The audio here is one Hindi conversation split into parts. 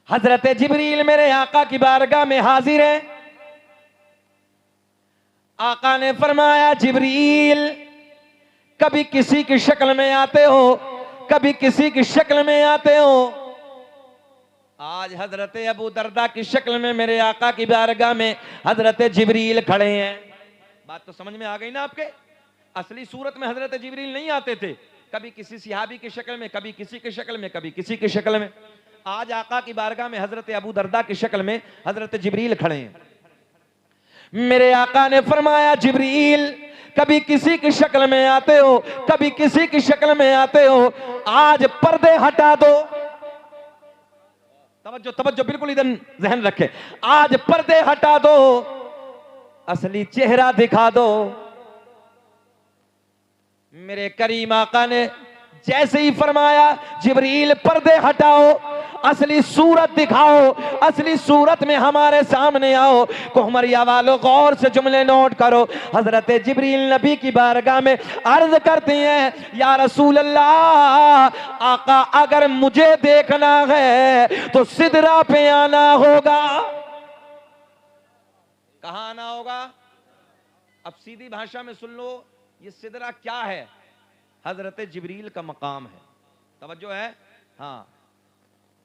हजरत जिब्रील मेरे आका की बारगाह में हाजिर है। आका ने फरमाया, जिब्रील कभी किसी की शक्ल में आते हो, कभी किसी की शक्ल में आते हो। आज हजरत अबू दरदा की शक्ल में मेरे आका की बारगाह में हजरत जिब्रील खड़े हैं। बात तो समझ में आ गई ना आपके? असली सूरत में हजरत जिब्रील नहीं आते थे, कभी किसी सिहाबी की शक्ल में, कभी किसी की शक्ल में, कभी किसी की शक्ल में। आज आका की बारगाह में हजरत अबू दरदा की शक्ल में हजरत जिब्रील खड़े हैं। मेरे आका ने फरमाया, जिब्रील कभी किसी की शक्ल में आते हो, कभी किसी की शक्ल में आते हो। आज पर्दे हटा दो। तवज्जो तवज्जो, बिल्कुल इधर जहन रखे। आज पर्दे हटा दो, असली चेहरा दिखा दो। मेरे करीम आका ने जैसे ही फरमाया, जिब्रील पर्दे हटाओ, असली सूरत दिखाओ, असली सूरत में हमारे सामने आओ। कोहमरिया वालों गौर से जुमले नोट करो। हजरत जिब्रील नबी की बारगाह में अर्ज करते हैं, या रसूल अल्लाह, आका अगर मुझे देखना है तो सिदरा पे आना होगा। कहां आना होगा? अब सीधी भाषा में सुन लो, ये सिदरा क्या है? हजरत जिब्रील का मकाम है। तवज्जो है? हाँ,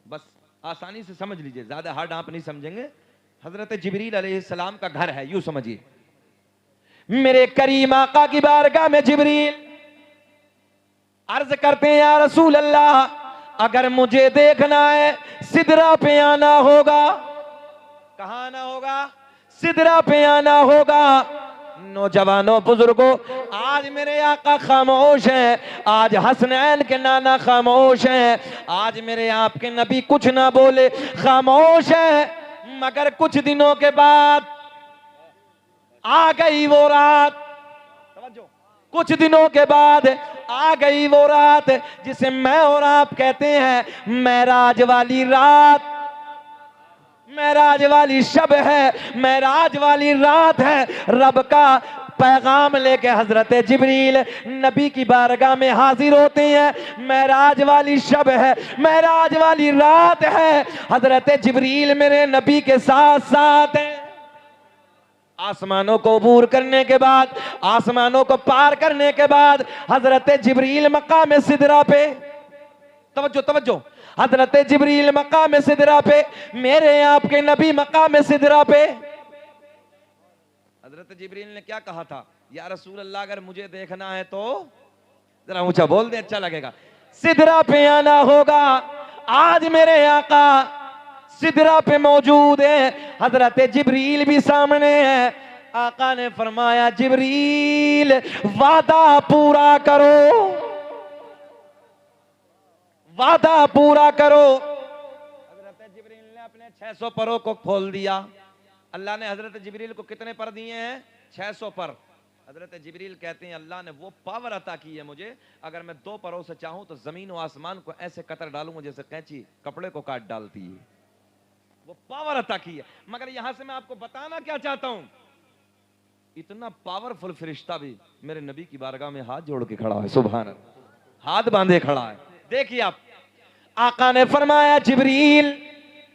बस आसानी से समझ लीजिए, ज्यादा हार्ड आप नहीं समझेंगे। हजरत जिब्रील अलैहिस्सलाम का घर है, यूं समझिए। मेरे करीम आका की बारगाह में जिब्रील अर्ज करते हैं, या रसूल अल्लाह, अगर मुझे देखना है सिदरा पे आना होगा। कहां आना होगा? सिदरा पे आना होगा। नौजवानों, बुजुर्गों, आज मेरे आका खामोश हैं, आज हसनैन के नाना खामोश हैं, आज मेरे आपके नबी कुछ ना बोले, खामोश है। मगर कुछ दिनों के बाद आ गई वो रात। कुछ दिनों के बाद आ गई वो रात जिसे मैं और आप कहते हैं मेराज वाली रात। मेराज वाली शब है, मेराज वाली रात है। रब का पैगाम लेके हजरत जिब्रील नबी की बारगाह में हाजिर होते हैं। मेराज वाली शब है, मेराज वाली रात है। हजरत जिब्रील मेरे नबी के साथ साथ है। आसमानों को अबूर करने के बाद, आसमानों को पार करने के बाद हजरत जिब्रील मकाम सिदरा पे, तवज्जो तवज्जो, हजरत जिब्रील मकाम सिदरा पे, मेरे आपके नबी मकाम सिदरा पे। हजरत जिब्रील ने क्या कहा था? या रसूल अल्लाह, अगर मुझे देखना है तो जरा ऊंचा बोल दे, अच्छा लगेगा। सिदरा पे आना होगा। आज मेरे आका सिदरा पे मौजूद है, हजरत जिब्रील भी सामने है। आका ने फरमाया, जिब्रील वादा पूरा करो, वादा पूरा करो। हजरत जिब्रील ने अपने 600 परों को खोल दिया। अल्लाह ने हजरत जिब्रील को कितने पर दिए हैं? 600 पर। हजरत जिब्रील कहते हैं, अल्लाह ने वो पावर अता की है मुझे, अगर मैं 2 परों से चाहूं तो जमीन और आसमान को ऐसे कतर डालूंगा जैसे कैंची कपड़े को काट डालती है। वो पावर अता की है। मगर यहां से मैं आपको बताना क्या चाहता हूं, इतना पावरफुल फरिश्ता भी मेरे नबी की बारगाह में हाथ जोड़ के खड़ा है। सुभान अल्लाह, हाथ बांधे खड़ा है। देखिए आप, आका ने फरमाया, जिब्रील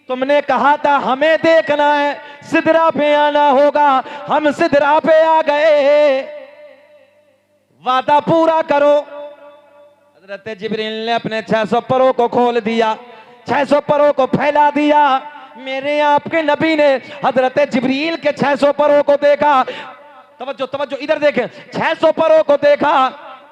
तुमने कहा था हमें देखना है, सिदरा पे आना होगा। हम सिदरा पे आ गए, वादा पूरा करो। हजरत जिब्रील ने अपने 600 परों को खोल दिया, 600 परों को फैला दिया। मेरे आपके नबी ने हजरत जिब्रील के 600 परों को देखा। तवज्जो तवज्जो, इधर देखें, 600 परों को देखा।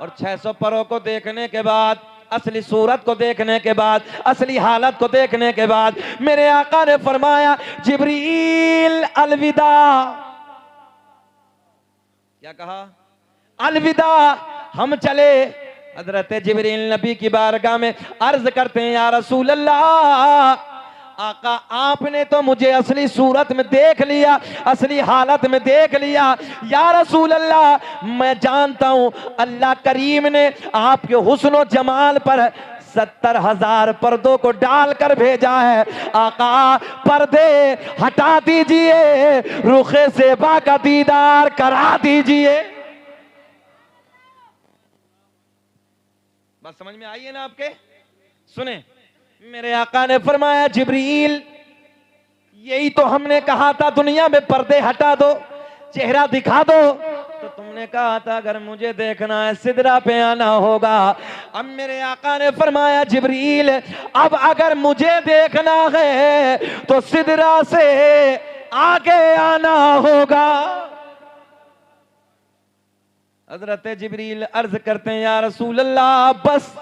और 600 परों को देखने के बाद, असली सूरत को देखने के बाद, असली हालत को देखने के बाद मेरे आका ने फरमाया, जिब्रील अलविदा। क्या कहा? अलविदा, हम चले। हजरत जिब्रील नबी की बारगाह में अर्ज करते हैं, या रसूल अल्लाह, आका आपने तो मुझे असली सूरत में देख लिया, असली हालत में देख लिया। या रसूल अल्लाह, मैं जानता हूं अल्लाह करीम ने आपके हुस्न और जमाल पर 70,000 पर्दों को डालकर भेजा है। आका पर्दे हटा दीजिए, रुखे से का दीदार करा दीजिए। बात समझ में आई है ना आपके? सुने, मेरे आका ने फरमाया जिब्रील, यही तो हमने कहा था दुनिया में पर्दे हटा दो, चेहरा दिखा दो, तो तुमने कहा था अगर मुझे देखना है सिदरा पे आना होगा। अब मेरे आका ने फरमाया जिब्रील, अब अगर मुझे देखना है तो सिदरा से आगे आना होगा। हजरत जिब्रील अर्ज करते हैं या रसूल अल्लाह, बस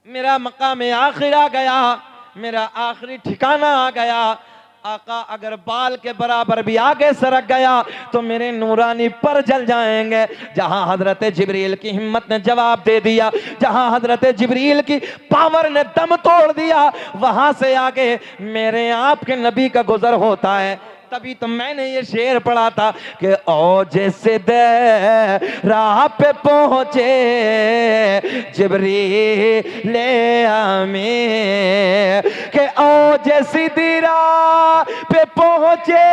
मेरा मकाम आखिर आ गया, मेरा आखिरी ठिकाना आ गया। आका अगर बाल के बराबर भी आगे सरक गया तो मेरे नूरानी पर जल जाएंगे। जहां हजरत जिब्रील की हिम्मत ने जवाब दे दिया, जहां हजरत जिब्रील की पावर ने दम तोड़ दिया, वहां से आगे मेरे आपके नबी का गुजर होता है। तभी तो मैंने ये शेर पढ़ा था कि ओ जैसे दे राह पे पहुंचे जिब्रील आमीन, के ओ जैसी दिरा पे पहुंचे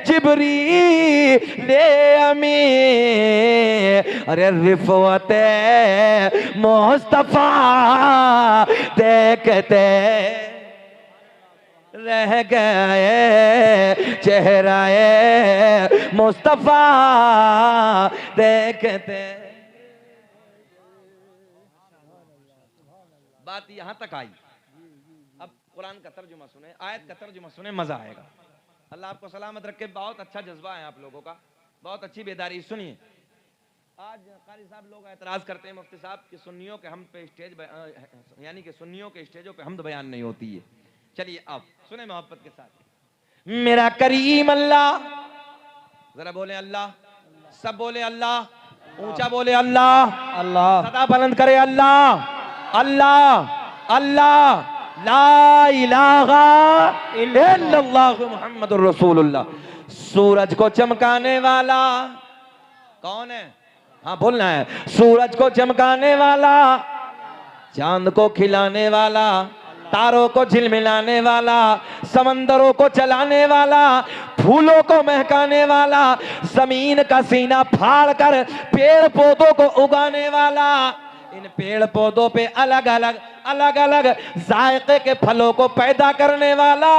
जिब्रील आमीन। अरे रिफवत मुस्तफा देखते रह गए, चेहराए मुस्तफा देखते। बात यहां तक आई। अब कुरान का तर्जुमा सुने, आयत का तर्जुमा सुने, मजा आएगा। अल्लाह आपको सलामत रखे। बहुत अच्छा जज्बा है आप लोगों का, बहुत अच्छी बेदारी। सुनिए, आज कारी साहब लोग एतराज करते हैं मुफ्ती साहब कि सुन्नियों के हम पे स्टेज यानी कि सुन्नियों के स्टेजों पे हमद बयान नहीं होती है। चलिए आप सुने मोहब्बत के साथ। मेरा करीम अल्लाह, जरा बोले अल्लाह, सब बोले अल्लाह, ऊंचा बोले अल्लाह, अल्लाह सदा बुलंद करे अल्लाह, अल्लाह अल्लाह, ला इलाहा इल्लल्लाह मुहम्मदुर रसूलुल्लाह। सूरज को चमकाने वाला कौन है? हाँ बोलना है। सूरज को चमकाने वाला, चांद को खिलाने वाला, तारों को झिलमिलाने वाला, समंदरों को चलाने वाला, फूलों को महकाने वाला, जमीन का सीना फाड़ कर पेड़ पौधों को उगाने वाला, इन पेड़ पौधों पे अलग अलग जायके के फलों को पैदा करने वाला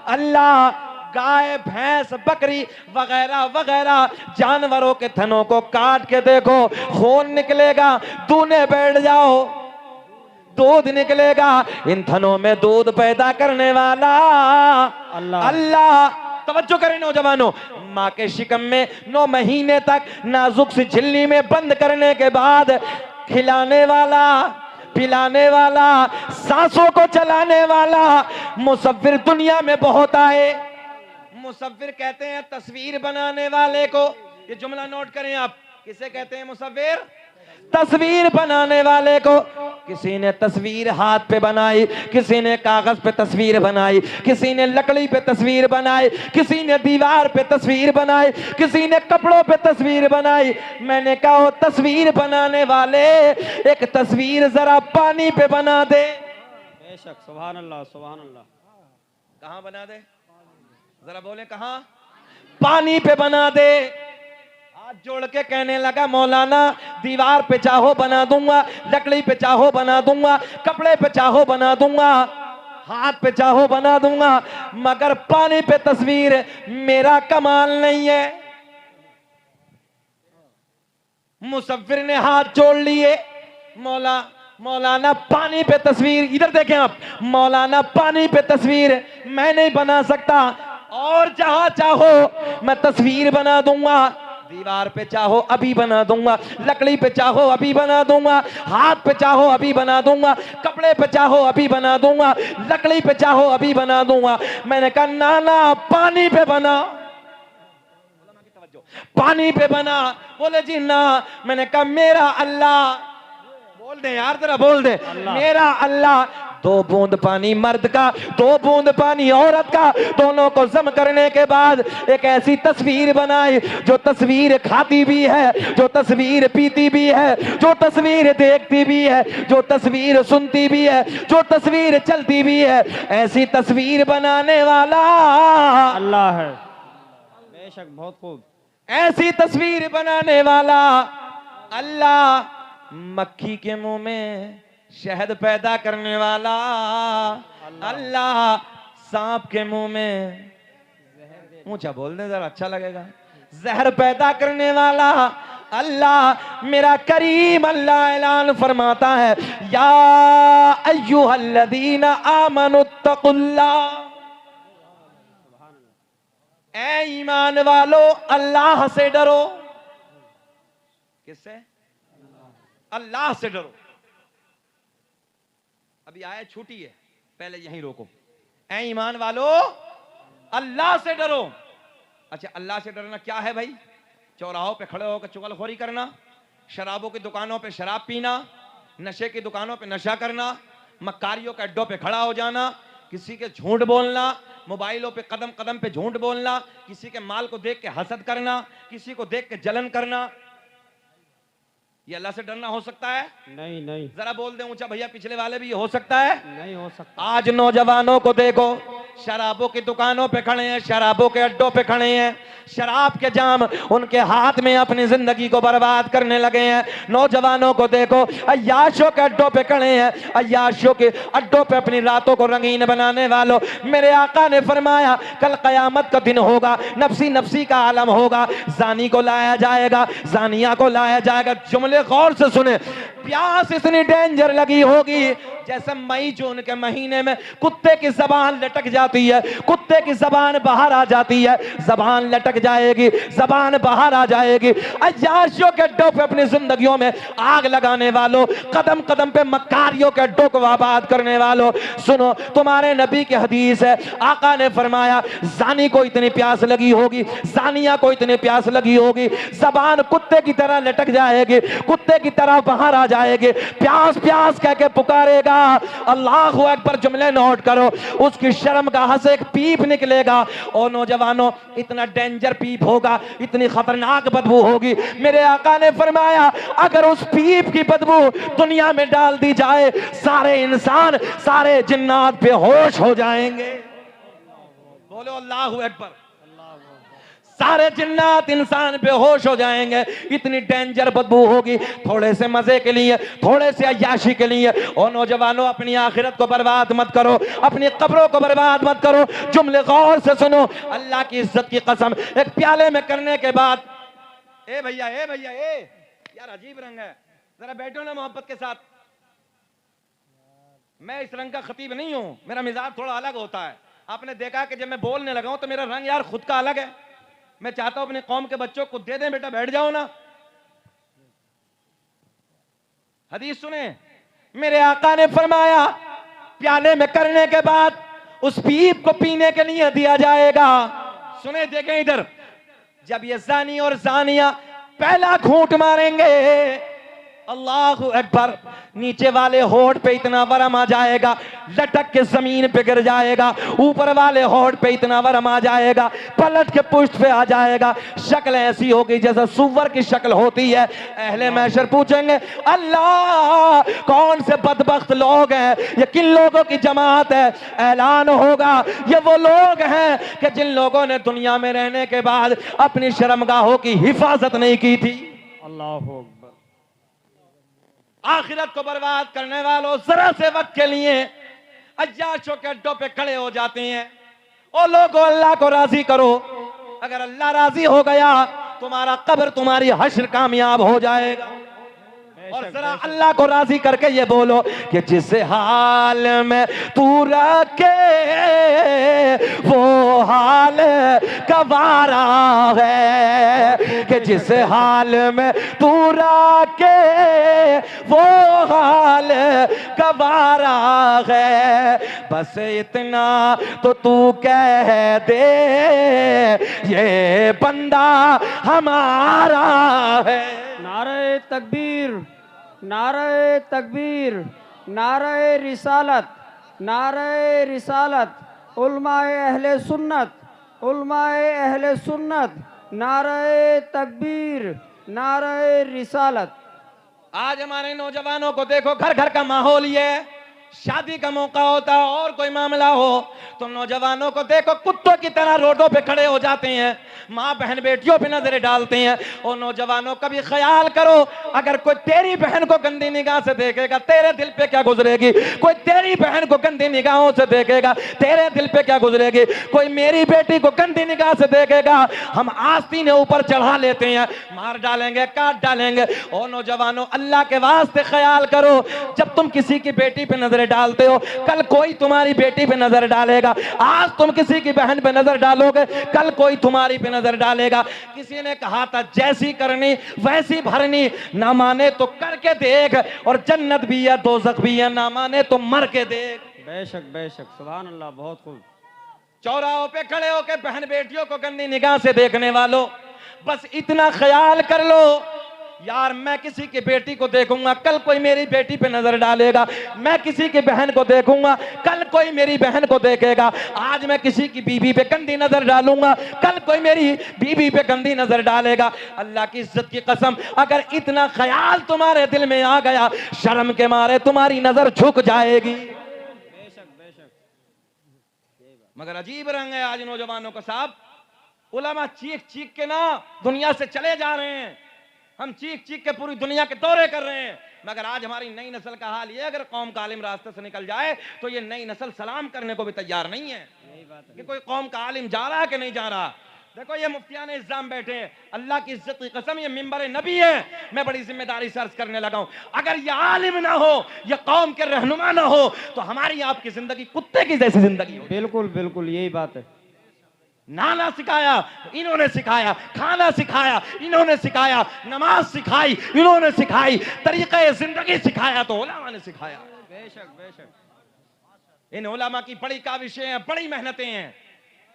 अल्लाह, गाय भैंस बकरी वगैरह वगैरह जानवरों के थनों को काट के देखो, खून निकलेगा, दूने बैठ जाओ दूध निकलेगा। इन थनों में दूध पैदा करने वाला अल्लाह। अल्लाह तवज्जो करें नौजवानों, माँ के शिकम में 9 महीने तक नाजुक सी झिल्ली में बंद करने के बाद खिलाने वाला, पिलाने वाला, सांसों को चलाने वाला मुसव्विर दुनिया में बहुत आए। मुसव्विर कहते हैं तस्वीर बनाने वाले को। ये जुमला नोट करें आप, किसे कहते हैं मुसव्विर? तस्वीर बनाने वाले को। किसी ने तस्वीर हाथ पे बनाई, किसी ने कागज पे तस्वीर बनाई, किसी ने लकड़ी पे तस्वीर बनाई, किसी ने दीवार पे तस्वीर बनाई, किसी ने कपड़ों पे तस्वीर बनाई। मैंने कहा तस्वीर बनाने वाले एक तस्वीर जरा पानी पे बना दे। बेशक, सुभान अल्लाह सुभान अल्लाह। कहां बना दे? जरा बोले कहां? पानी पे बना दे। हाथ जोड़ के कहने लगा मौलाना दीवार पे चाहो बना दूंगा, लकड़ी पे चाहो बना दूंगा, कपड़े पे चाहो बना दूंगा, हाथ पे चाहो बना दूंगा, मगर पानी पे तस्वीर मेरा कमाल नहीं है। मुसव्विर ने हाथ जोड़ लिए, मौलाना पानी पे तस्वीर, इधर देखें आप, मौलाना पानी पे तस्वीर मैं नहीं बना सकता, और जहां चाहो मैं तस्वीर बना दूंगा। दीवार पे चाहो अभी बना दूंगा, लकड़ी पे चाहो अभी बना दूंगा, हाथ पे चाहो अभी बना दूंगा, कपड़े पे चाहो अभी बना दूंगा, लकड़ी पे चाहो अभी बना दूंगा। मैंने कहा नाना पानी पे बना, पानी पे बना। बोले जी ना। मैंने कहा मेरा अल्लाह, बोल दे यार जरा बोल दे, मेरा अल्लाह 2 बूंद पानी मर्द का, 2 बूंद पानी औरत का, दोनों को जम करने के बाद एक ऐसी तस्वीर बनाई जो तस्वीर खाती भी है, जो तस्वीर पीती भी है, जो तस्वीर देखती भी है, जो तस्वीर सुनती भी है, जो तस्वीर चलती भी है। ऐसी तस्वीर बनाने वाला अल्लाह है। बेशक, बहुत खूब। ऐसी तस्वीर बनाने वाला अल्लाह। मक्खी के मुंह में शहद पैदा करने वाला अल्लाह, सांप के मुंह में, ऊंचा बोल दे जरा अच्छा लगेगा, जहर पैदा करने वाला अल्लाह, मेरा करीम अल्लाह ऐलान फरमाता है, या अय्युहल्लज़ीना आमनुत्तकुल्लाह, ऐ ईमान वालो अल्लाह से डरो। किससे? अल्लाह से डरो। अभी आयत छूटी है, पहले यहीं रोको। ऐ ईमान वालो अल्लाह से डरो। अच्छा, अल्लाह से डरना क्या है भाई? चौराहों पे खड़े होकर चुगलखोरी करना, शराबों की दुकानों पे शराब पीना, नशे की दुकानों पे नशा करना, मक्कारियों के अड्डों पे खड़ा हो जाना, किसी के झूठ बोलना, मोबाइलों पे कदम कदम पे झूठ बोलना, किसी के माल को देख के हसद करना, किसी को देख के जलन करना, ये अल्लाह से डरना हो सकता है? नहीं नहीं, जरा बोल दे ऊंचा भैया, पिछले वाले भी, ये हो सकता है? नहीं हो सकता। आज नौजवानों को देखो, शराबों की दुकानों पे खड़े हैं, शराबों के अड्डों पे खड़े हैं, शराब के जाम उनके हाथ में अपनी जिंदगी को बर्बाद करने लगे हैं। नौजवानों को देखो, अय्याशों के अड्डों पे खड़े हैं, अय्याशों के अड्डों पे अपनी रातों को रंगीन बनाने वालों, मेरे आका ने फरमाया कल कयामत का दिन होगा, नफसी नफसी का आलम होगा, जानी को लाया जाएगा, जानिया को लाया जाएगा। जुमले गौर से सुने, प्यास इतनी डेंजर लगी होगी जैसे मई जून के महीने में कुत्ते की जबान लटक जाती है, कुत्ते की जबान बाहर आ जाती है, जबान लटक जाएगी, जबान बाहर आ जाएगी। अय्याशियों के अड्डों पे अपनी जिंदगियों में आग लगाने वालों, कदम कदम पे मक्कारियों के अड्डों को आबाद करने वालों, सुनो, तुम्हारे नबी की हदीस है, आका ने फरमाया जानी को इतनी प्यास लगी होगी, जानिया को इतनी प्यास लगी होगी, जबान कुत्ते की तरह लटक जाएगी, कुत्ते की तरह बाहर आ जाएगी, प्यास प्यास कह के पुकारेगा। अल्लाहु अकबर, जुमले नोट करो, उसकी शर्मगाह से एक पीप निकलेगा। और नौजवानों, इतना डेंजर पीप होगा, इतनी खतरनाक बदबू होगी, मेरे आका ने फरमाया अगर उस पीप की बदबू दुनिया में डाल दी जाए, सारे इंसान, सारे जिन्नात बेहोश हो जाएंगे। बोलो अल्लाहु अकबर। सारे जिन्नात इंसान बेहोश हो जाएंगे, इतनी डेंजर बदबू होगी। थोड़े से मजे के लिए, थोड़े से अय्याशी के लिए, और नौजवानों अपनी आखिरत को बर्बाद मत करो, अपनी कब्रों को बर्बाद मत करो। जुमले गौर से सुनो, अल्लाह की इज्जत की कसम, एक प्याले में करने के बाद, ए भैया ए भैया ए, यार अजीब रंग है, जरा बैठो ना मोहब्बत के साथ। मैं इस रंग का खतीब नहीं हूं, मेरा मिजाज थोड़ा अलग होता है। आपने देखा कि जब मैं बोलने लगा हूं तो मेरा रंग यार खुद का अलग है। मैं चाहता हूं अपने कौम के बच्चों को दे दें, बेटा बैठ जाओ ना। हदीस सुने, मेरे आका ने फरमाया प्याले में करने के बाद उस पीप को पीने के लिए दिया जाएगा। सुने, देखें इधर, जब ये जानी और जानिया पहला घूंट मारेंगे, अल्लाहु अकबर, नीचे वाले होठ पे इतना वरम आ जाएगा, लटक के जमीन पे गिर जाएगा, ऊपर वाले होठ पे इतना वरम आ जाएगा, पलट के पुष्ट पे आ जाएगा। शक्ल ऐसी होगी जैसे सुअर की शक्ल होती है। अहले महशर पूछेंगे अल्लाह कौन से बदबख्त लोग हैं, ये किन लोगों की जमात है? ऐलान होगा ये वो लोग हैं कि जिन लोगों ने दुनिया में रहने के बाद अपनी शर्मगाहों की हिफाजत नहीं की थी। अल्लाह आखिरत को बर्बाद करने वालों, जरा से वक्त के लिए अय्याशों के अड्डों पे खड़े हो जाते हैं। ओ लोगों, अल्लाह को राजी करो, अगर अल्लाह राजी हो गया तुम्हारा कब्र, तुम्हारी हश्र कामयाब हो जाएगा। और जरा अल्लाह को राजी करके ये बोलो कि जिस हाल में तू रखे वो हाल गवारा है, कि जिस हाल में तू रखे वो हाल गवारा है, बस इतना तो तू कह दे ये बंदा हमारा है। नारे तकबीर, नारे तकबीर, नारे रिसालत, नारे रिसालत, उलमाए अहले सुन्नत, उलमाए अहले सुन्नत, नारे तकबीर, नारे रिसालत। आज हमारे नौजवानों को देखो, घर घर का माहौल ये है, शादी का मौका होता है और कोई मामला हो तो नौजवानों को देखो कुत्तों की तरह रोडों पे खड़े हो जाते हैं, माँ बहन बेटियों पे नजरें डालते हैं। और नौजवानों का भी ख्याल करो, अगर कोई तेरी बहन को गंदी निगाह से देखेगा तेरे दिल पे क्या गुजरेगी, कोई तेरी बहन को गंदी निगाहों से देखेगा तेरे दिल पे क्या गुजरेगी, कोई मेरी बेटी को गंदी निगाह से देखेगा हम आस्तीन ऊपर चढ़ा लेते हैं, मार डालेंगे, काट डालेंगे। और नौजवानों अल्लाह के वास्ते ख्याल करो, जब तुम किसी की बेटी पे नजर डालते हो कल कोई तुम्हारी बेटी पे नजर डालेगा। आज तुम किसी की बहन पे नजर डालोगे कल कोई तुम्हारी पे नजर डालेगा। किसी ने कहा था जैसी करनी वैसी भरनी, ना माने तो करके देख, और जन्नत भी है दोज़ख भी है, ना माने तो मर के देख। बेशक बेशक, सुभान अल्लाह, बहुत खूब। चौराहों पे खड़े होकर बहन बेटियों को गंदी निगाह से देखने वालों, बस इतना ख्याल कर लो यार, मैं किसी की बेटी को देखूंगा कल कोई मेरी बेटी पे नजर डालेगा, मैं किसी की बहन को देखूंगा कल कोई मेरी बहन को देखेगा। आज मैं किसी की बीवी पे गंदी नजर डालूंगा कल कोई मेरी बीवी पे गंदी नजर डालेगा। अल्लाह की इज्जत की कसम, अगर इतना ख्याल तुम्हारे दिल में आ गया शर्म के मारे तुम्हारी नजर झुक जाएगी। बेशक बेशक। मगर अजीब रंग है आज नौजवानों का साहब, उलमा चीख चीख के ना दुनिया से चले जा रहे हैं, हम चीख चीख के पूरी दुनिया के दौरे कर रहे हैं। मगर आज हमारी नई नस्ल का हाल ये, अगर कौम का आलिम रास्ते से निकल जाए तो ये नई नस्ल सलाम करने को भी तैयार नहीं है। यही बात है कि कोई कौम का आलिम जा रहा है कि नहीं जा रहा। देखो ये मुफ्तियान इस्लाम बैठे हैं, अल्लाह की इज्जत की कसम ये मिंबर नबी है, मैं बड़ी जिम्मेदारी से अर्ज करने लगा हूं, अगर ये आलिम ना हो, ये कौम के रहनुमा ना हो तो हमारी आपकी जिंदगी कुत्ते की जैसी जिंदगी हो। बिल्कुल बिल्कुल, यही बात है। नाना सिखाया इन्होंने सिखाया, खाना सिखाया इन्होंने सिखाया, नमाज सिखाई इन्होंने सिखाई, तरीक़े जिंदगी सिखाया तो उलमा ने सिखाया। बेशक बेशक। इन उलमा की बड़ी काविशें हैं, बड़ी मेहनतें हैं।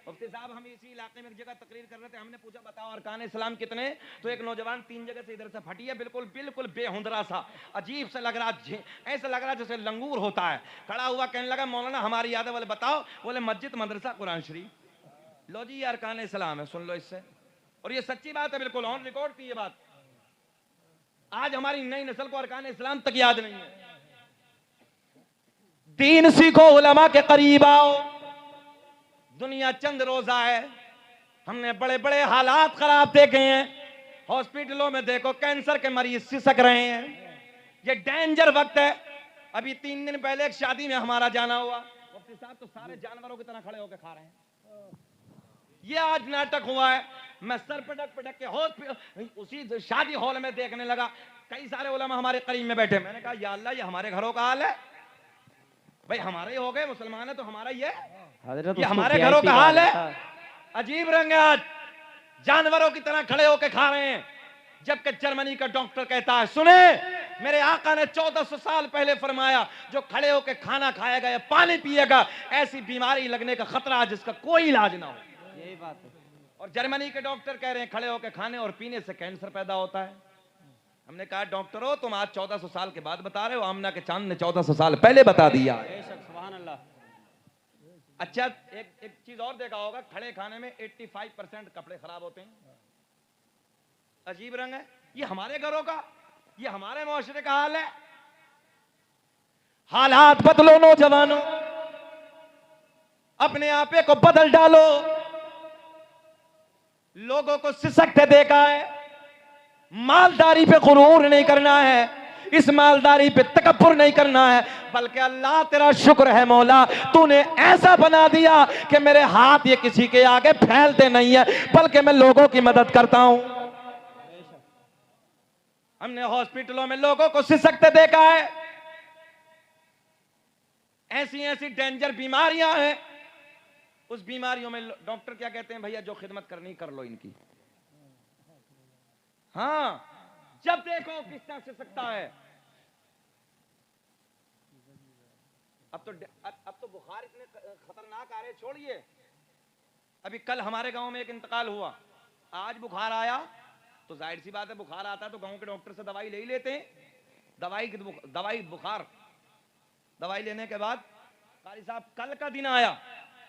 मुफ्ती साहब हम इसी इलाके में एक जगह तकरीर कर रहे थे, हमने पूछा बताओ अरकान इस्लाम कितने, तो एक नौजवान 3 जगह से इधर से फटी है, बिल्कुल बिल्कुल बेहुंदरा सा, अजीब सा लग रहा, ऐसा लग रहा जैसे लंगूर होता है। खड़ा हुआ कहने लगा मौलाना हमारी याद है, बोले बताओ, बोले मस्जिद मदरसा कुरान शरीफ। लो जी ये अरकान इस्लाम है, सुन लो इससे, और ये सच्ची बात है, बिल्कुल ऑन रिकॉर्ड थी ये बात। आज हमारी नई नस्ल को अरकान इस्लाम तक याद नहीं है। दीन सीखो, उलमा के करीब आओ। दुनिया चंद रोजा है, हमने बड़े बड़े हालात खराब देखे हैं। हॉस्पिटलों में देखो कैंसर के मरीज सिसक रहे हैं, ये डेंजर वक्त है। अभी 3 दिन पहले एक शादी में हमारा जाना हुआ, मुफ्ती साहब तो सारे जानवरों की तरह खड़े होकर खा रहे हैं। ये आज नाटक हुआ है, मैं सर पटक पटक के उसी शादी हॉल में देखने लगा, कई सारे उलमा हमारे करीब में बैठे। मैंने कहा या अल्लाह ये हमारे घरों का हाल है, भाई हमारे ही हो गए, मुसलमान है तो हमारा ही है, ये हमारे घरों का हाल है। अजीब रंग है आज, जानवरों की तरह खड़े होकर खा रहे हैं। जबकि जर्मनी का डॉक्टर कहता है, सुने मेरे आका ने 1400 साल पहले फरमाया, जो खड़े होकर खाना खाएगा या पानी पिएगा ऐसी बीमारी लगने का खतरा है जिसका कोई इलाज ना हो। यही बात है। और जर्मनी के डॉक्टर कह रहे हैं खड़े होकर खाने और पीने से कैंसर पैदा होता है। हमने कहा डॉक्टर हो तुम आज 1400 साल के बाद बता रहे हो, आमना के चांद ने 1400 साल पहले बता दिया। सुभान अल्लाह। अच्छा एक चीज और देखा होगा, खड़े खाने में 85% कपड़े खराब होते हैं। अजीब रंग है, ये हमारे घरों का, ये हमारे मुआशरे का हाल है। हालात बदलो नौजवानों, अपने आपे को बदल डालो। लोगों को सिसकते देखा है, मालदारी पे गुरूर नहीं करना है, इस मालदारी पे तकब्बुर नहीं करना है, बल्कि अल्लाह तेरा शुक्र है मौला, तूने ऐसा बना दिया कि मेरे हाथ ये किसी के आगे फैलते नहीं है, बल्कि मैं लोगों की मदद करता हूं। हमने हॉस्पिटलों में लोगों को सिसकते देखा है, ऐसी ऐसी डेंजर बीमारियां हैं, उस बीमारियों में डॉक्टर क्या कहते हैं, भैया जो खिदमत करनी कर लो इनकी। हाँ, जब देखो किस तरह से सकता है। अब तो बुखार इतने खतरनाक आ रहे, छोड़िए। अभी कल हमारे गांव में एक इंतकाल हुआ, आज बुखार आया तो जाहिर सी बात है बुखार आता है तो गांव के डॉक्टर से दवाई ले ही लेते हैं। दवाई लेने के बाद कारी साहब कल का दिन आया,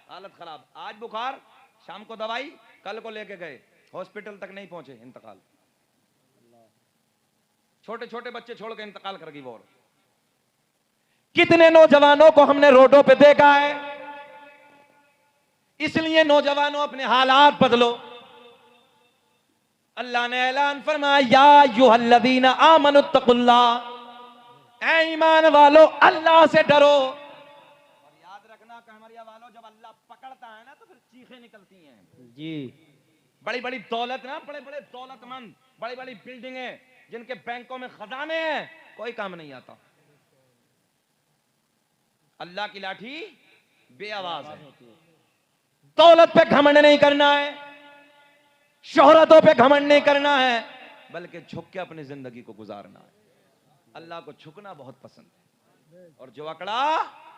हालत खराब, आज बुखार, शाम को दवाई, कल को लेके गए, हॉस्पिटल तक नहीं पहुंचे, इंतकाल। छोटे छोटे बच्चे छोड़ के इंतकाल कर गई वो औरत। कितने नौजवानों को हमने रोडों पे देखा है। इसलिए नौजवानों अपने हालात बदलो। अल्लाह ने ऐलान फरमाया, या अय्युहल्लज़ीना आमनुत्तकुल्लाह, ऐ ईमान वालो अल्लाह से डरो। और याद रखना कमरिया वालों, जब अल्लाह पकड़ता है ना तो फिर चीखें निकलती हैं। जी। बड़ी बड़ी दौलत ना, बड़े बड़े दौलतमंद, बड़ी बड़ी बिल्डिंगें जिनके बैंकों में खजाने हैं, कोई काम नहीं आता। अल्लाह की लाठी बेआवाज है। दौलत पे घमंड नहीं करना है, शोहरतों पे घमंड नहीं करना है, बल्कि झुक के अपनी जिंदगी को गुजारना है। अल्लाह को झुकना बहुत पसंद है, और जो अकड़ा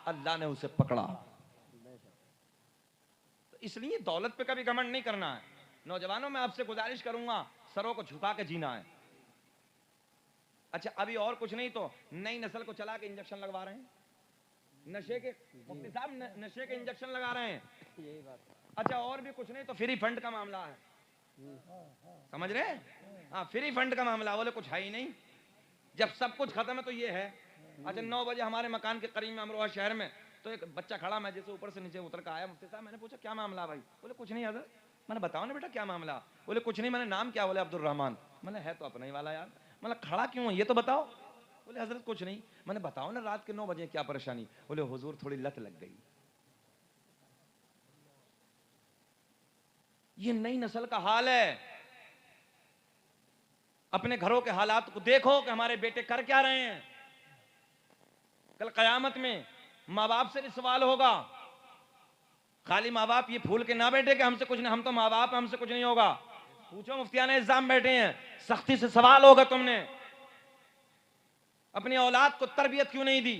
अल्लाह ने उसे पकड़ा। तो इसलिए दौलत पे कभी घमंड नहीं करना है। नौजवानों, मैं आपसे गुजारिश करूंगा, सरों को झुका के जीना है। अच्छा, अभी और कुछ नहीं तो नई नस्ल को चला के इंजेक्शन लगवा रहे हैं, नशे के, मुफ्ती साहब नशे के इंजेक्शन लगा रहे हैं। यही बात है। अच्छा, और भी कुछ नहीं तो फ्री फंड का मामला है, समझ रहे हैं? हाँ, फ्री फंड का मामला, बोले कुछ है ही नहीं, जब सब कुछ खत्म है तो ये है। अच्छा, 9 बजे हमारे मकान के करीब में अमरोहा शहर में तो एक बच्चा खड़ा, मैं जैसे ऊपर से नीचे उतर कर आया, मुफ्ती साहब मैंने पूछा क्या मामला भाई? बोले कुछ नहीं हज़रत। मैंने बताओ ना बेटा क्या मामला? बोले कुछ नहीं। मैंने नाम क्या? बोले अब्दुल रहमान। मैंने है तो अपना ही वाला यार। मैंने खड़ा क्यों है ये तो बताओ। बोले हज़रत कुछ नहीं। मैंने बताओ ना रात के 9 बजे क्या परेशानी? बोले हुजूर थोड़ी लत लग गई। ये नई नस्ल का हाल है। अपने घरों के हालात को देखो कि हमारे बेटे कर क्या रहे हैं। कल कयामत में माँ बाप से भी सवाल होगा। खाली माँ बाप ये भूल के ना बैठे कि हमसे कुछ नहीं, हम तो माँ बाप, हमसे कुछ नहीं होगा। पूछो, मुफ्तियाने इस्लाम बैठे हैं, सख्ती से सवाल होगा, तुमने अपनी औलाद को तरबियत क्यों नहीं दी,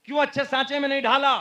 क्यों अच्छे सांचे में नहीं ढाला।